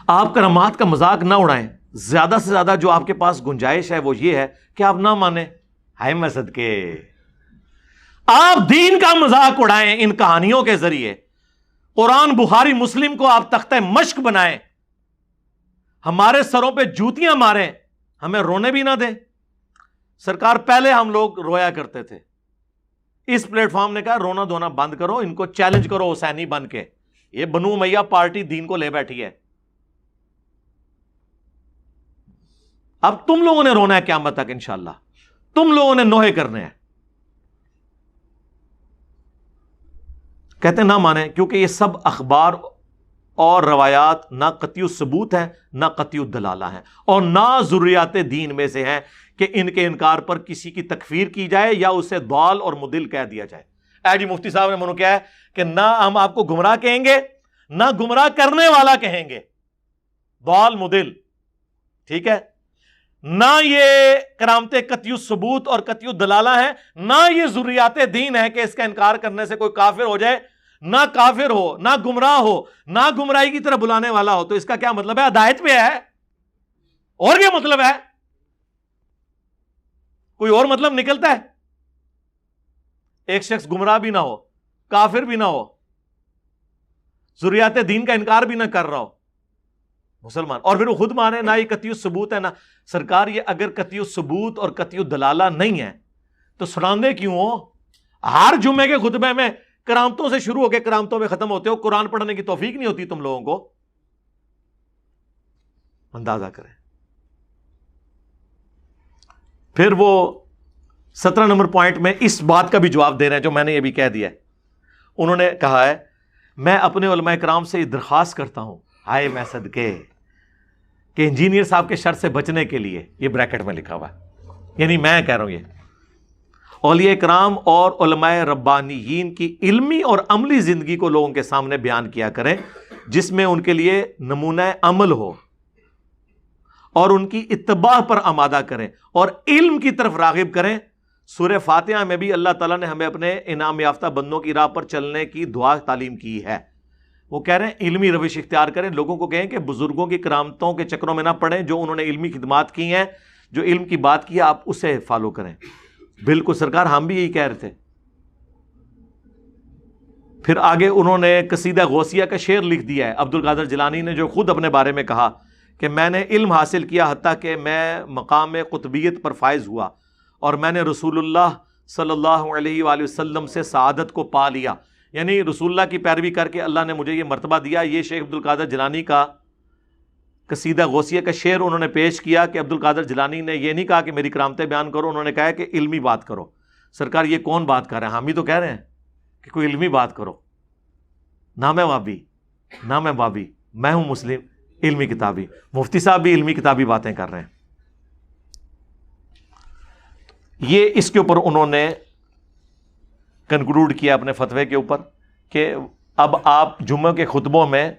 آپ کرامات کا مذاق نہ اڑائیں. زیادہ سے زیادہ جو آپ کے پاس گنجائش ہے وہ یہ ہے کہ آپ نہ مانیں. ہائے میں صدقے آپ دین کا مذاق اڑائیں ان کہانیوں کے ذریعے. قرآن بخاری مسلم کو آپ تختہ مشق بنائیں, ہمارے سروں پہ جوتیاں ماریں, ہمیں رونے بھی نہ دیں. سرکار پہلے ہم لوگ رویا کرتے تھے, اس پلیٹ فارم نے کہا رونا دھونا بند کرو, ان کو چیلنج کرو حسینی بن کے. یہ بنو امیہ پارٹی دین کو لے بیٹھی ہے. اب تم لوگوں نے رونا ہے قیامت تک انشاءاللہ, تم لوگوں نے نوحے کرنے ہیں. کہتے نہ مانیں کیونکہ یہ سب اخبار اور روایات نہ قطعی ثبوت ہیں نہ قطعی دلالہ ہیں, اور نہ ضروریات دین میں سے ہیں کہ ان کے انکار پر کسی کی تکفیر کی جائے یا اسے ضال اور مضل کہہ دیا جائے. اے جی مفتی صاحب نے منو کیا ہے کہ نہ ہم آپ کو گمراہ کہیں گے نہ گمراہ کرنے والا کہیں گے, ضال مضل, ٹھیک ہے. نہ یہ کرامتیں قطعی ثبوت اور قطعی دلالہ ہیں, نہ یہ ضروریات دین ہے کہ اس کا انکار کرنے سے کوئی کافر ہو جائے. نہ کافر ہو, نہ گمراہ ہو, نہ گمراہی کی طرف بلانے والا ہو. تو اس کا کیا مطلب ہے؟ ہدایت پہ ہے. اور کیا مطلب ہے؟ کوئی اور مطلب نکلتا ہے؟ ایک شخص گمراہ بھی نہ ہو, کافر بھی نہ ہو, ضروریات دین کا انکار بھی نہ کر رہا ہو, مسلمان, اور پھر وہ خود مانے نہ یہ قطعی ثبوت ہے. نہ سرکار یہ اگر قطعی ثبوت اور قطعی دلالہ نہیں ہے تو سناندے کیوں ہو؟ ہر جمعے کے خطبے میں کرامتوں سے شروع ہو کے کرامتوں میں ختم ہوتے ہو. قرآن پڑھنے کی توفیق نہیں ہوتی تم لوگوں کو؟ اندازہ کریں. پھر وہ 17 نمبر پوائنٹ میں اس بات کا بھی جواب دے رہے ہیں جو میں نے یہ بھی کہہ دیا ہے. انہوں نے کہا ہے میں اپنے علماء کرام سے یہ درخواست کرتا ہوں, ہائے میں صدقے, کہ انجینئر صاحب کے شر سے بچنے کے لیے, یہ بریکٹ میں لکھا ہوا ہے, یعنی میں کہہ رہا ہوں, یہ اولیاء کرام اور علماء ربانیین کی علمی اور عملی زندگی کو لوگوں کے سامنے بیان کیا کریں جس میں ان کے لیے نمونہ عمل ہو, اور ان کی اتباع پر آمادہ کریں اور علم کی طرف راغب کریں. سورہ فاتحہ میں بھی اللہ تعالیٰ نے ہمیں اپنے انعام یافتہ بندوں کی راہ پر چلنے کی دعا تعلیم کی ہے. وہ کہہ رہے ہیں علمی روش اختیار کریں, لوگوں کو کہیں کہ بزرگوں کی کرامتوں کے چکروں میں نہ پڑیں, جو انہوں نے علمی خدمات کی ہیں, جو علم کی بات کی ہے آپ اسے فالو کریں. بالکل سرکار, ہم بھی یہی کہہ رہے تھے. پھر آگے انہوں نے قصیدہ غوثیہ کا شعر لکھ دیا ہے عبد القادر جیلانی نے, جو خود اپنے بارے میں کہا کہ میں نے علم حاصل کیا حتیٰ کہ میں مقام قطبیت پر فائز ہوا, اور میں نے رسول اللہ صلی اللہ علیہ وآلہ وسلم سے سعادت کو پا لیا. یعنی رسول اللہ کی پیروی کر کے اللہ نے مجھے یہ مرتبہ دیا. یہ شیخ عبد القادر جیلانی کا قصیدہ غوثیہ کا شعر انہوں نے پیش کیا کہ عبد القادر جیلانی نے یہ نہیں کہا کہ میری کرامتیں بیان کرو, انہوں نے کہا کہ علمی بات کرو. سرکار یہ کون بات کر رہے ہیں؟ ہم ہی تو کہہ رہے ہیں کہ کوئی علمی بات کرو. نہ میں وابی نہ میں بابی, میں ہوں مسلم علمی کتابی. مفتی صاحب بھی علمی کتابی باتیں کر رہے ہیں. یہ اس کے اوپر انہوں نے کنکلوڈ کیا اپنے فتوے کے اوپر کہ اب آپ جمعہ کے خطبوں میں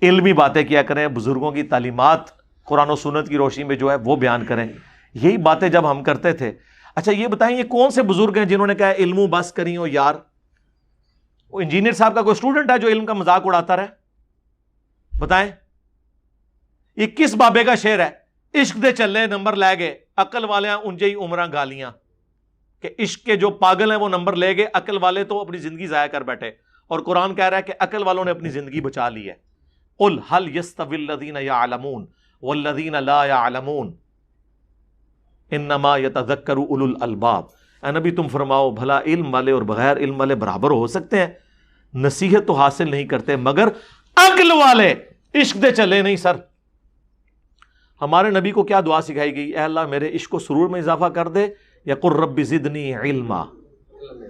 علمی باتیں کیا کریں, بزرگوں کی تعلیمات قرآن و سنت کی روشنی میں جو ہے وہ بیان کریں. یہی باتیں جب ہم کرتے تھے. اچھا یہ بتائیں یہ کون سے بزرگ ہیں جنہوں نے کہا علم بس کری ہو یار؟ وہ انجینئر صاحب کا کوئی اسٹوڈنٹ ہے جو علم کا مذاق اڑاتا رہے؟ بتائیں یہ کس بابے کا شعر ہے؟ عشق دے چلے نمبر لے گئے عقل والے انجے ہی عمراں گالیاں, کہ عشق کے جو پاگل ہیں وہ نمبر لے گئے, عقل والے تو اپنی زندگی ضائع کر بیٹھے. اور قرآن کہہ رہا ہے کہ عقل والوں نے اپنی زندگی بچا لی ہے. قل هل يستوي الذين يعلمون والذين لا يعلمون انما يتذكر اولو الالباب. اے نبی تم فرماؤ بھلا علم والے اور بغیر علم والے برابر ہو سکتے ہیں؟ نصیحت تو حاصل نہیں کرتے مگر عقل والے. عشق دے چلے نہیں سر. ہمارے نبی کو کیا دعا سکھائی گئی؟ اے اللہ میرے عشق و سرور میں اضافہ کر دے, یا قل رب زدنی علما.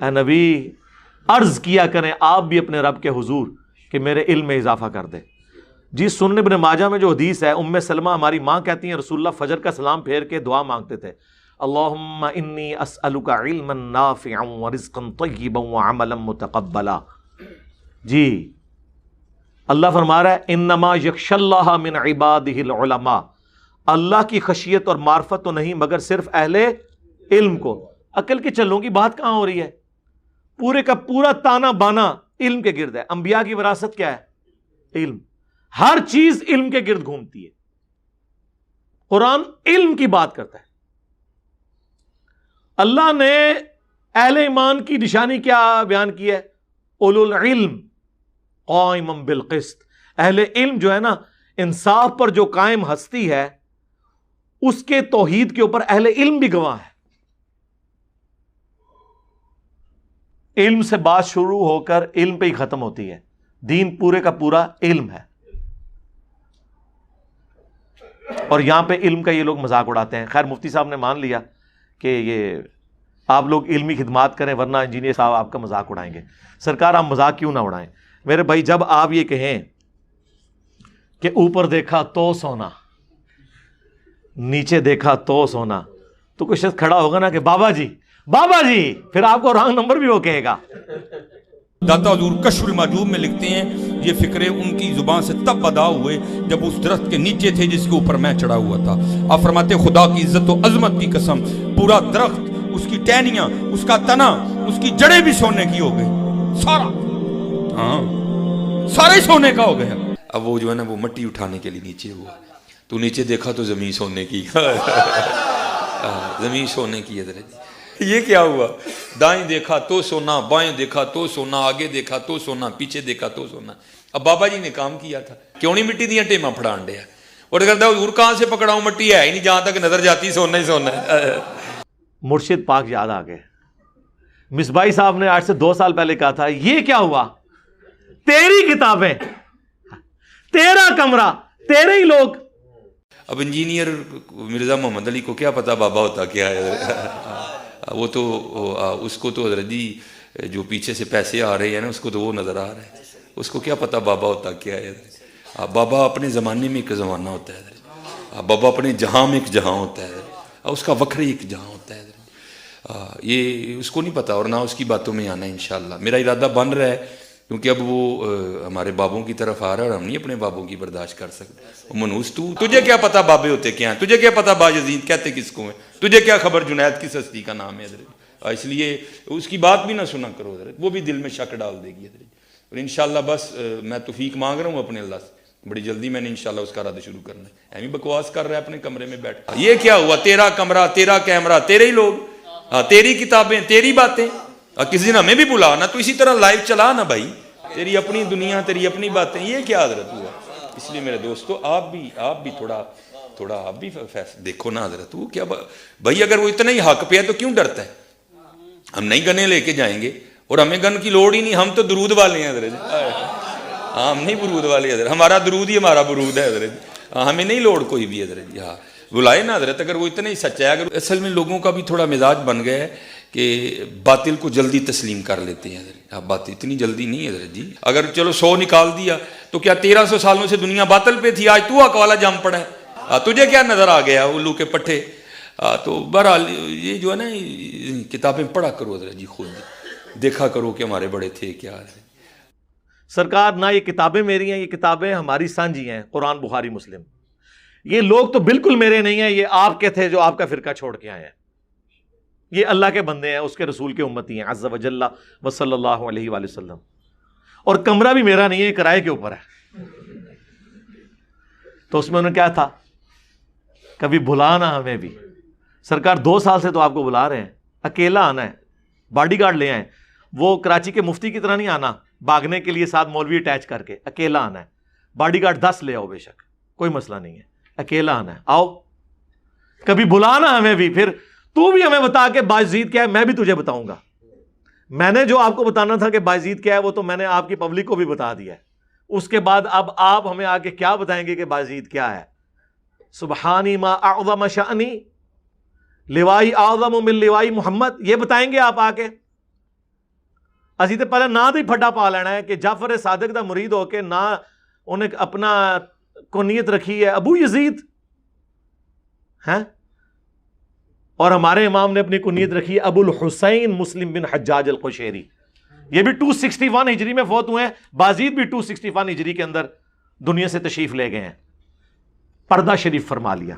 اے نبی عرض کیا کریں آپ بھی اپنے رب کے حضور کہ میرے علم میں اضافہ کر دے. جی سنن ابن ماجہ میں جو حدیث ہے, ام سلمہ ہماری ماں کہتی ہیں رسول اللہ فجر کا سلام پھیر کے دعا مانگتے تھے, اللہم انی اسألک علما نافعا ورزقا طیبا وعملا متقبلا. جی اللہ فرما رہا ہے انما یخشی اللہ من عبادہ العلماء, اللہ کی خشیت اور معرفت تو نہیں مگر صرف اہل علم کو. عقل کے چلوں کی بات کہاں ہو رہی ہے؟ پورے کا پورا تانا بانا علم کے گرد ہے. انبیاء کی وراثت کیا ہے؟ علم. ہر چیز علم کے گرد گھومتی ہے. قرآن علم کی بات کرتا ہے. اللہ نے اہل ایمان کی نشانی کیا بیان کی ہے؟ اولو العلم قائما بالقسط. اہل علم جو ہے نا، انصاف پر جو قائم ہستی ہے، اس کے توحید کے اوپر اہل علم بھی گواہ ہے. علم سے بات شروع ہو کر علم پہ ہی ختم ہوتی ہے. دین پورے کا پورا علم ہے. اور یہاں پہ علم کا یہ لوگ مذاق اڑاتے ہیں. خیر مفتی صاحب نے مان لیا کہ یہ آپ لوگ علمی خدمات کریں ورنہ انجینئر صاحب آپ کا مذاق اڑائیں گے. سرکار آپ مذاق کیوں نہ اڑائیں میرے بھائی. جب آپ یہ کہیں کہ اوپر دیکھا تو سونا نیچے دیکھا تو سونا, تو کوئی شخص کھڑا ہوگا نا کہ بابا جی بابا جی, پھر آپ کو رانگ نمبر بھی وہ کہے گا. داتا حضور کشف المعجوب میں لکھتے ہیں یہ فکرے ان کی زبان سے تب ادا ہوئے جب اس درخت کے نیچے تھے جس کے اوپر میں چڑھا ہوا تھا. آپ فرماتے خدا کی عزت و عظمت کی قسم پورا درخت, اس کی ٹہنیاں, اس کا تنا, اس کی جڑیں بھی سونے کی ہو گئی, سارا, ہاں سارے سونے کا ہو گیا. اب وہ جو ہے نا وہ مٹی اٹھانے کے لیے نیچے ہوا, تو نیچے دیکھا تو زمین سونے کی, زمین سونے کی ہے. یہ کیا ہوا؟ دائیں دیکھا تو سونا, بائیں دیکھا تو سونا, آگے دیکھا تو سونا, پیچھے دیکھا تو سونا. اب بابا جی نے کام کیا تھا, کیوں نہیں مٹی دیا ٹیماں پھڑان دیا, اور کرتا حضور کہاں سے پکڑاؤں, مٹی ہے ہی نہیں, جہاں تک نظر جاتی سونا ہی سونا ہے. مرشد پاک یاد آ گئے. مصباحی صاحب نے آج سے 2 سال پہلے کہا تھا یہ کیا ہوا, تیری کتابیں, تیرا کمرہ, تیرے ہی لوگ. اب انجینئر مرزا محمد علی کو کیا پتا بابا ہوتا کیا ہے, وہ تو اس کو تو حضرت جی جو پیچھے سے پیسے آ رہے ہیں نا اس کو تو وہ نظر آ رہا ہے, اس کو کیا پتا بابا ہوتا کیا ہے. بابا اپنے زمانے میں ایک زمانہ ہوتا ہے, بابا اپنے جہاں میں ایک جہاں ہوتا ہے, اس کا وکھری ایک جہاں ہوتا ہے. یہ اس کو نہیں پتا اور نہ اس کی باتوں میں آنا ہے. انشاءاللہ میرا ارادہ بن رہا ہے, کیونکہ اب وہ ہمارے بابوں کی طرف آ رہا ہے اور ہم نہیں اپنے بابوں کی برداشت کر سکتے. منوس تجھے کیا پتا بابے ہوتے کیا ہیں, تجھے کیا پتا باجزید کہتے کس کو ہیں, تجھے کیا خبر جنید کس ہستی کا نام ہے حضرت. اس لیے اس کی بات بھی نہ سنا کرو حضرت, وہ بھی دل میں شک ڈال دے گی حضرت. اور انشاءاللہ بس میں توفیق مانگ رہا ہوں اپنے اللہ سے, بڑی جلدی میں نے انشاءاللہ اس کا رد شروع کرنا ہے. ایمی بکواس کر رہا ہے اپنے کمرے میں بیٹھ, یہ کیا ہوا, تیرا کمرہ, تیرا کیمرہ, تیرے ہی لوگ, تیری کتابیں, تیری باتیں. کسی دن ہمیں بھی بلا نا, تو اسی طرح لائیو چلا نا بھائی, تیری اپنی دنیا, تیری اپنی باتیں. یہ کیا حضرت ہوا؟ اس لیے میرے دوستو آپ بھی تھوڑا آپ بھی دیکھو نا حضرت. وہ کیا بھائی, اگر وہ اتنا ہی حق پہ ہے تو کیوں ڈرتا ہے؟ ہم نہیں گنے لے کے جائیں گے, اور ہمیں گن کی لوڑ ہی نہیں, ہم تو درود والے ہیں حضرت. ہاں ہم نہیں برود والے حضرت, ہمارا درود ہی ہمارا برود ہے حضرت, ہمیں نہیں لوڑ کوئی بھی حضرت. ہاں بلائے نا حضرت, اگر وہ اتنا ہی سچا ہے. اگر اصل میں لوگوں کا بھی تھوڑا مزاج بن گیا ہے کہ باطل کو جلدی تسلیم کر لیتے ہیں حضرت. اب بات اتنی جلدی نہیں ہے حضرت جی. اگر چلو 100 نکال دیا تو کیا 1300 سالوں سے دنیا باطل پہ تھی, آج تو حق والا جم پڑا ہے, تجھے کیا نظر آ گیا الو کے پٹھے. تو بہرحال یہ جو ہے نا کتابیں پڑھا کرو حضرت جی, خود دیکھا کرو کہ ہمارے بڑے تھے کیا حضرت. سرکار نہ یہ کتابیں میری ہیں, یہ کتابیں ہماری سانجھی ہیں, قرآن بخاری مسلم. یہ لوگ تو بالکل میرے نہیں ہیں, یہ آپ کے تھے جو آپ کا فرقہ چھوڑ کے آئے ہیں. یہ اللہ کے بندے ہیں, اس کے رسول کے امتی ہیں, عز و جل و صلی اللہ علیہ وآلہ وسلم. اور کمرہ بھی میرا نہیں ہے, کرائے کے اوپر ہے. تو اس میں انہوں نے کیا تھا, کبھی بلانا ہمیں بھی. سرکار 2 سال سے تو آپ کو بلا رہے ہیں, اکیلا آنا ہے, باڈی گارڈ لے آئیں. وہ کراچی کے مفتی کی طرح نہیں آنا بھاگنے کے لیے ساتھ مولوی اٹیچ کر کے, اکیلا آنا ہے. باڈی گارڈ 10 لے آؤ بے شک, کوئی مسئلہ نہیں ہے, اکیلا آنا ہے. آؤ کبھی بلانا ہمیں بھی, پھر تو بھی ہمیں بتا کہ باجزید کیا ہے, میں بھی تجھے بتاؤں گا. میں نے جو آپ کو بتانا تھا کہ باجزید کیا ہے وہ تو میں نے آپ کی پبلک کو بھی بتا دیا ہے. اس کے بعد اب آپ ہمیں آ کے کیا بتائیں گے کہ باجزید کیا ہے. سبحانی ما اعظم شأنی لوائی اعظم من لوائی محمد, یہ بتائیں گے آپ آ کے. اسی تو پہلے نہ ہی پھٹا پا لینا ہے کہ جعفر صادق دا مرید ہو کے نہ انہیں اپنا کنیت رکھی ہے ابو یزید ہیں, اور ہمارے امام نے اپنی کنیت رکھی ہے ابو الحسین مسلم بن حجاج القشیری. یہ بھی 261 ہجری میں فوت ہوئے ہیں, باجزید بھی 261 ہجری کے اندر دنیا سے تشریف لے گئے ہیں. پردہ شریف فرما لیا.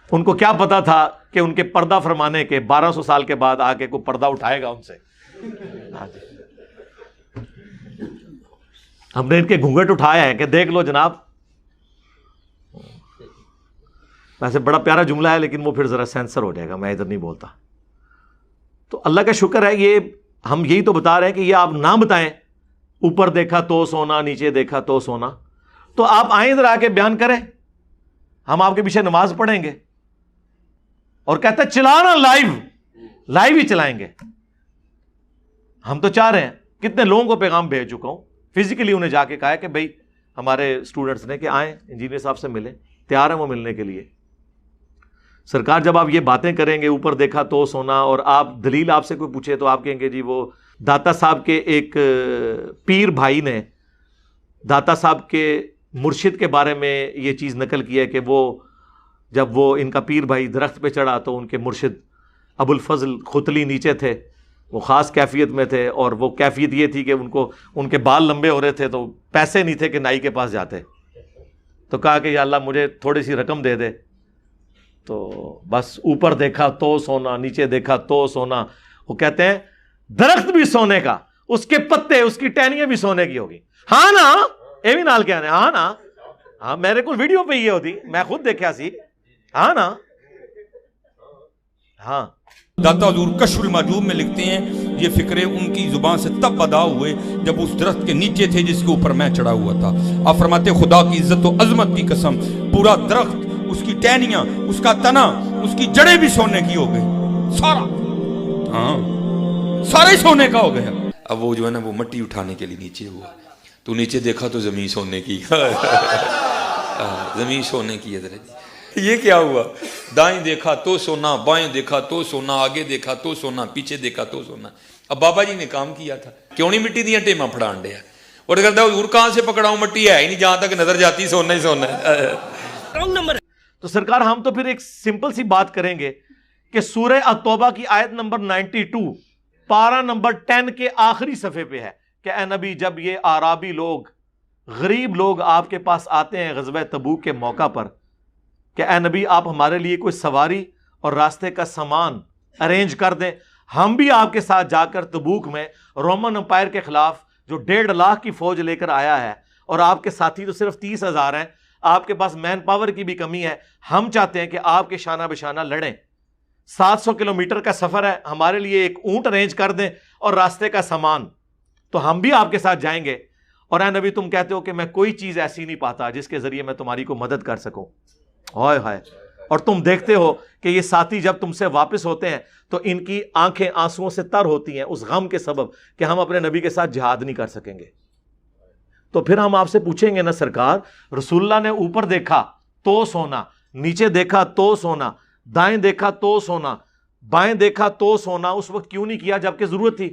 ان کو کیا پتا تھا کہ ان کے پردہ فرمانے کے 1200 سال کے بعد آ کے کوئی پردہ اٹھائے گا ان سے. ہم نے ان کے گھونگھٹ اٹھایا ہے کہ دیکھ لو جناب. ویسے بڑا پیارا جملہ ہے لیکن وہ پھر ذرا سینسر ہو جائے گا, میں ادھر نہیں بولتا. تو اللہ کا شکر ہے, یہ ہم یہی تو بتا رہے ہیں کہ یہ آپ نہ بتائیں اوپر دیکھا تو سونا, نیچے دیکھا تو سونا. تو آپ آئیں ادھر آ کے بیان کریں, ہم آپ کے پیچھے نماز پڑھیں گے. اور کہتا ہے چلانا لائیو ہی چلائیں گے. ہم تو چاہ رہے ہیں, کتنے لوگوں کو پیغام بھیج چکا ہوں, فزیکلی انہیں جا کے کہا ہے کہ بھائی ہمارے اسٹوڈنٹس نے کہ آئیں انجینئر صاحب سے ملیں, تیار ہیں وہ ملنے کے لیے. سرکار جب آپ یہ باتیں کریں گے اوپر دیکھا تو سونا, اور آپ دلیل آپ سے کوئی پوچھے تو آپ کہیں گے جی وہ داتا صاحب کے ایک پیر بھائی نے داتا صاحب کے مرشد کے بارے میں یہ چیز نقل کی ہے کہ وہ جب وہ ان کا پیر بھائی درخت پہ چڑھا تو ان کے مرشد ابو الفضل ختلی نیچے تھے, وہ خاص کیفیت میں تھے, اور وہ کیفیت یہ تھی کہ ان کے بال لمبے ہو رہے تھے تو پیسے نہیں تھے کہ نائی کے پاس جاتے. تو کہا کہ یا اللہ مجھے تھوڑی سی رقم دے دے. تو بس اوپر دیکھا تو سونا, نیچے دیکھا تو سونا. وہ کہتے ہیں درخت بھی سونے کا, اس کے پتے, اس کی ٹہنیاں بھی سونے کی ہوگی. ہاں نا, یہ بھی نال کیا ہے, ہاں نا, ہاں میرے کو ویڈیو پہ یہ ہوتی, میں خود دیکھا سی. ہاں نا, ہاں. داتا حضور کشف المحجوب میں لکھتے ہیں یہ فکرے ان کی زبان سے تب ادا ہوئے جب اس درخت کے نیچے تھے جس کے اوپر میں چڑھا ہوا تھا. آپ فرماتے خدا کی عزت و عظمت کی قسم, پورا درخت, اس کی ٹہنیاں, اس کا تنا, اس کی جڑیں بھی سونے کی ہو گئی, سارا, ہاں سارے سونے کا ہو گیا. اب وہ جو ہے نا وہ مٹی اٹھانے کے لیے نیچے ہوا, تو نیچے دیکھا تو زمین سونے کی. زمین سونے کی ہے. یہ کیا ہوا, دائیں دیکھا تو سونا, بائیں دیکھا تو سونا, آگے دیکھا تو سونا, پیچھے دیکھا تو سونا. اب بابا جی نے کام کیا تھا, کیوں نہیں مٹی دیا ٹیماں پھڑان دیا, اور کرتا حضور کہاں سے پکڑاؤں, مٹی ہے ہی نہیں, جہاں تک نظر جاتی سونا ہی سونا ہے. تو سرکار ہم تو پھر ایک سمپل سی بات کریں گے کہ سورہ التوبہ کی آیت نمبر 92 پارہ نمبر 10 کے آخری صفحے پہ ہے کہ اے نبی جب یہ اعرابی لوگ, غریب لوگ آپ کے پاس آتے ہیں غزوہ تبوک کے موقع پر کہ اے نبی آپ ہمارے لیے کوئی سواری اور راستے کا سامان ارینج کر دیں, ہم بھی آپ کے ساتھ جا کر تبوک میں رومن امپائر کے خلاف جو 1.5 لاکھ کی فوج لے کر آیا ہے, اور آپ کے ساتھی تو صرف 30,000 ہیں, آپ کے پاس مین پاور کی بھی کمی ہے, ہم چاہتے ہیں کہ آپ کے شانہ بشانہ لڑیں. 700 کلومیٹر کا سفر ہے, ہمارے لیے ایک اونٹ ارینج کر دیں اور راستے کا سامان, تو ہم بھی آپ کے ساتھ جائیں گے. اور اے نبی تم کہتے ہو کہ میں کوئی چیز ایسی نہیں پاتا جس کے ذریعے میں تمہاری کو مدد کر سکوں. ہائے ہائے, اور تم دیکھتے ہو کہ یہ ساتھی جب تم سے واپس ہوتے ہیں تو ان کی آنکھیں آنسوؤں سے تر ہوتی ہیں اس غم کے سبب کہ ہم اپنے نبی کے ساتھ جہاد نہیں کر سکیں گے. تو پھر ہم آپ سے پوچھیں گے نا سرکار, رسول اللہ نے اوپر دیکھا تو سونا, نیچے دیکھا تو سونا, دائیں دیکھا تو سونا, بائیں دیکھا تو سونا, اس وقت کیوں نہیں کیا جبکہ ضرورت تھی؟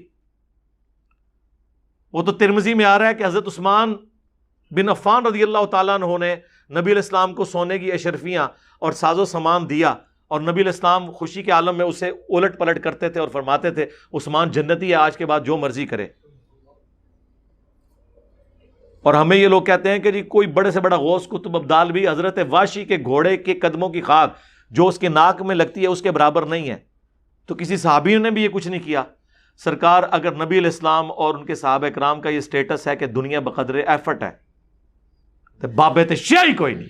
وہ تو ترمذی میں آ رہا ہے کہ حضرت عثمان بن عفان رضی اللہ تعالیٰ عنہ نے نبی علیہ السلام کو سونے کی اشرفیاں اور ساز و سامان دیا, اور نبی علیہ السلام خوشی کے عالم میں اسے الٹ پلٹ کرتے تھے اور فرماتے تھے عثمان جنتی ہے, آج کے بعد جو مرضی کرے. اور ہمیں یہ لوگ کہتے ہیں کہ جی کوئی بڑے سے بڑا غوث قطب ابدال بھی حضرت واشی کے گھوڑے کے قدموں کی خاک جو اس کے ناک میں لگتی ہے اس کے برابر نہیں ہے. تو کسی صحابی نے بھی یہ کچھ نہیں کیا. سرکار اگر نبی علیہ السلام اور ان کے صحابہ کرام کا یہ سٹیٹس ہے کہ دنیا بقدر ایفٹ ہے, تو بابت شیعی کوئی نہیں.